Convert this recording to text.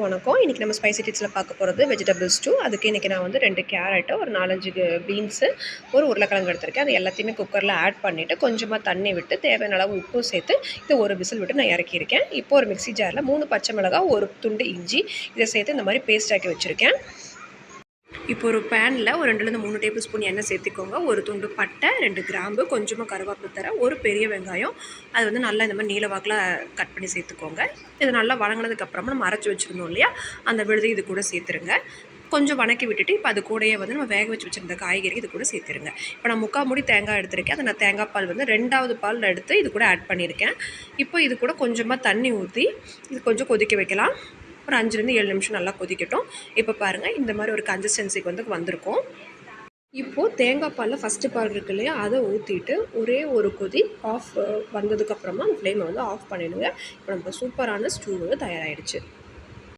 வணக்கம். இன்றைக்கி நம்ம ஸ்பைசி டிப்ஸில் பார்க்க போகிறது வெஜிடபிள் ஸ்டூ. அதுக்கு இன்றைக்கி நான் வந்து 2 கேரட்டு, ஒரு 4, 5 பீன்ஸு, ஒரு உருளைக்கிழங்கு எடுத்திருக்கேன். அது எல்லாத்தையுமே குக்கரில் ஆட் பண்ணிவிட்டு கொஞ்சமாக தண்ணி விட்டு தேவையான அளவு உப்பும் சேர்த்து இதை ஒரு விசில் விட்டு நான் இறக்கியிருக்கேன். இப்போ ஒரு மிக்ஸி ஜாரில் 3 பச்சை மிளகாய், ஒரு துண்டு இஞ்சி இதை சேர்த்து இந்த மாதிரி பேஸ்ட் ஆக்கி வச்சுருக்கேன். இப்போ ஒரு பேனில் ஒரு 2லேருந்து 3 டேபிள் ஸ்பூன் எண்ணெய் சேர்த்துக்கோங்க. ஒரு துண்டு பட்டை, 2 கிராம்பு, கொஞ்சமாக கருவேப்பிலை தழை, ஒரு பெரிய வெங்காயம் அது வந்து நல்லா இந்த மாதிரி நீல வாக்கில் கட் பண்ணி சேர்த்துக்கோங்க. இது நல்லா வதங்கினதுக்கப்புறமா நம்ம அரைச்சி வச்சுருந்தோம் இல்லையா, அந்த விழுது இது கூட சேர்த்துருங்க. கொஞ்சம் வணக்கி விட்டுட்டு இப்போ அது கூடயே வந்து நம்ம வேக வச்சு வச்சுருந்த காய்கறி இது கூட சேர்த்துருங்க. இப்போ நான் 3/4 மூடி தேங்காய் எடுத்திருக்கேன். அதை நான் தேங்காய் பால் வந்து 2வது பால் எடுத்து இது கூட ஆட் பண்ணியிருக்கேன். இப்போ இது கூட கொஞ்சமாக தண்ணி ஊற்றி இது கொஞ்சம் கொதிக்க வைக்கலாம். ஒரு 5லேருந்து 7 நிமிஷம் நல்லா கொதிக்கட்டும். இப்போ பாருங்கள், இந்த மாதிரி ஒரு கன்சிஸ்டன்சிக்கு வந்து வந்திருக்கும். இப்போது தேங்காய் பாலில் ஃபஸ்ட்டு பால் இருக்கு இல்லையா, அதை ஊற்றிட்டு ஒரே ஒரு கொதி ஆஃப் வந்ததுக்கப்புறமா அந்த ஃப்ளேமை வந்து ஆஃப் பண்ணிவிடுங்க. இப்போ நம்ம சூப்பரான ஸ்டூ வந்து தயாராகிடுச்சு.